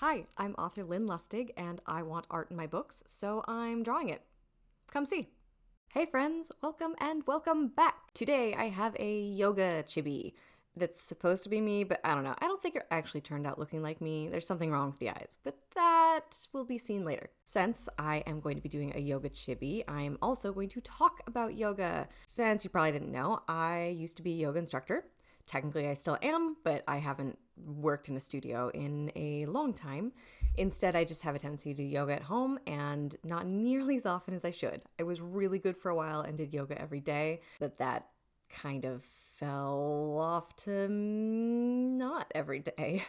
Hi, I'm author Lin Lustig, and I want art in my books, so I'm drawing it. Come see. Hey friends, welcome and welcome back. Today I have a yoga chibi that's supposed to be me, but I don't know. I don't think it actually turned out looking like me. There's something wrong with the eyes, but that will be seen later. Since I am going to be doing a yoga chibi, I'm also going to talk about yoga. Since you probably didn't know, I used to be a yoga instructor. Technically, I still am, but I haven't worked in a studio in a long time. Instead, I just have a tendency to do yoga at home and not nearly as often as I should. I was really good for a while and did yoga every day, but that kind of fell off to not every day.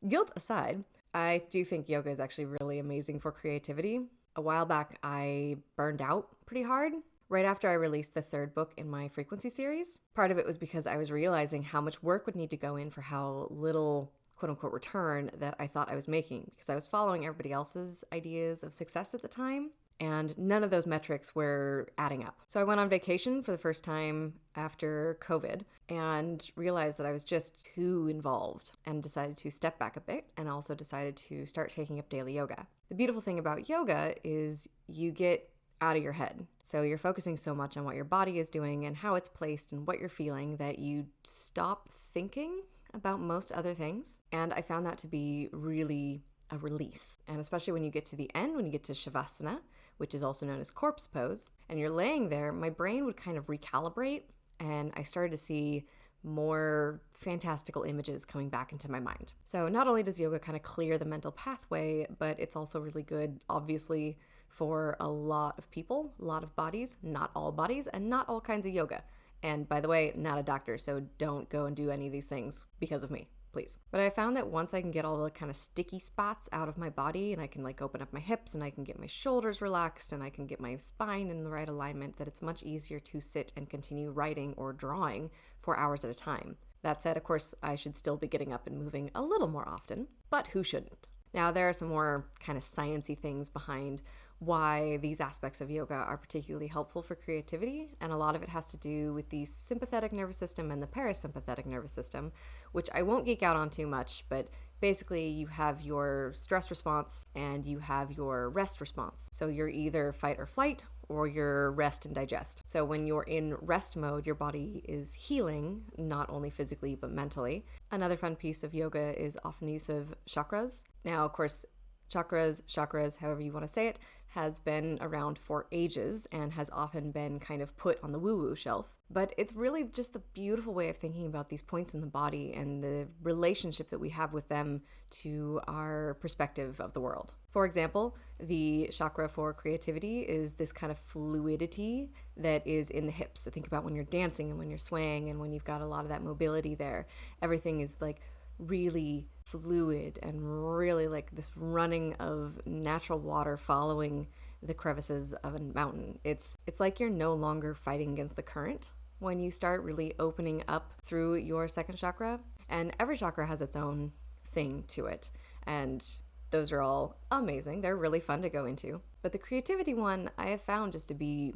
Guilt aside, I do think yoga is actually really amazing for creativity. A while back, I burned out pretty hard. Right after I released the third book in my frequency series. Part of it was because I was realizing how much work would need to go in for how little quote-unquote return that I thought I was making, because I was following everybody else's ideas of success at the time, and none of those metrics were adding up. So I went on vacation for the first time after COVID and realized that I was just too involved and decided to step back a bit, and also decided to start taking up daily yoga. The beautiful thing about yoga is you get out of your head. So you're focusing so much on what your body is doing and how it's placed and what you're feeling that you stop thinking about most other things. And I found that to be really a release. And especially when you get to the end, when you get to Shavasana, which is also known as corpse pose, and you're laying there, my brain would kind of recalibrate, and I started to see more fantastical images coming back into my mind. So not only does yoga kind of clear the mental pathway, but it's also really good, obviously, for a lot of people, a lot of bodies, not all bodies, and not all kinds of yoga. And by the way, not a doctor, so don't go and do any of these things because of me, please. But I found that once I can get all the kind of sticky spots out of my body, and I can like open up my hips, and I can get my shoulders relaxed, and I can get my spine in the right alignment, that it's much easier to sit and continue writing or drawing for hours at a time. That said, of course, I should still be getting up and moving a little more often, but who shouldn't? Now, there are some more kind of sciencey things behind why these aspects of yoga are particularly helpful for creativity, and a lot of it has to do with the sympathetic nervous system and the parasympathetic nervous system, which I won't geek out on too much, but basically you have your stress response and you have your rest response. So you're either fight or flight, or you're rest and digest. So when you're in rest mode, your body is healing, not only physically but mentally. Another fun piece of yoga is often the use of chakras. Now, of course, chakras, however you want to say it, has been around for ages and has often been kind of put on the woo-woo shelf. But it's really just a beautiful way of thinking about these points in the body and the relationship that we have with them to our perspective of the world. For example, the chakra for creativity is this kind of fluidity that is in the hips. So think about when you're dancing and when you're swaying and when you've got a lot of that mobility there. Everything is like really fluid and really like this running of natural water following the crevices of a mountain. It's like you're no longer fighting against the current when you start really opening up through your second chakra. And every chakra has its own thing to it, and those are all amazing. They're really fun to go into. But the creativity one I have found just to be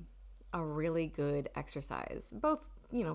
a really good exercise, both,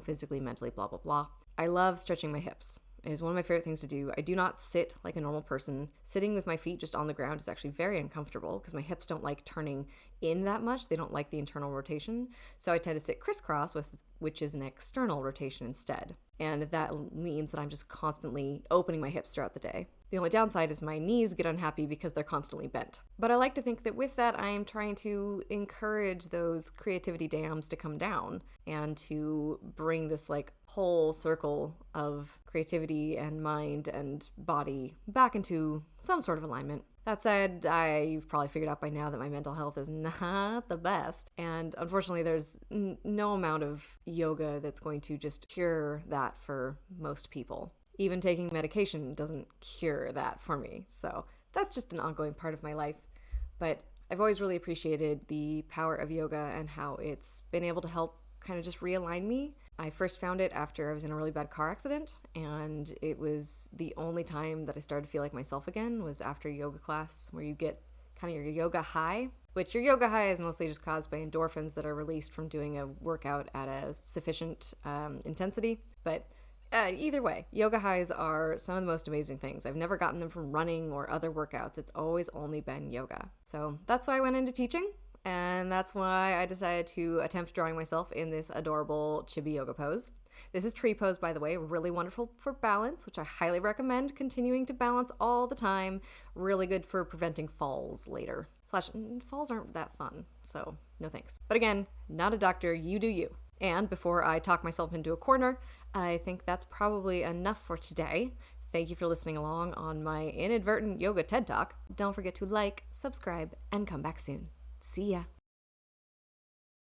physically, mentally, blah, blah, blah. I love stretching my hips. It is one of my favorite things to do. I do not sit like a normal person. Sitting with my feet just on the ground is actually very uncomfortable because my hips don't like turning in that much. They don't like the internal rotation. So I tend to sit crisscross, which is an external rotation instead. And that means that I'm just constantly opening my hips throughout the day. The only downside is my knees get unhappy because they're constantly bent. But I like to think that with that, I am trying to encourage those creativity dams to come down and to bring this like whole circle of creativity and mind and body back into some sort of alignment. That said, you've probably figured out by now that my mental health is not the best. And unfortunately, there's no amount of yoga that's going to just cure that for most people. Even taking medication doesn't cure that for me. So that's just an ongoing part of my life. But I've always really appreciated the power of yoga and how it's been able to help kind of just realign me. I first found it after I was in a really bad car accident, and it was the only time that I started to feel like myself again was after yoga class, where you get kind of your yoga high, which your yoga high is mostly just caused by endorphins that are released from doing a workout at a sufficient intensity. But Either way, yoga highs are some of the most amazing things. I've never gotten them from running or other workouts. It's always only been yoga. So that's why I went into teaching, and that's why I decided to attempt drawing myself in this adorable chibi yoga pose. This is tree pose, by the way, really wonderful for balance, which I highly recommend continuing to balance all the time. Really good for preventing falls later. Falls aren't that fun, so no thanks. But again, not a doctor, you do you. And before I talk myself into a corner, I think that's probably enough for today. Thank you for listening along on my inadvertent yoga TED Talk. Don't forget to like, subscribe, and come back soon. See ya.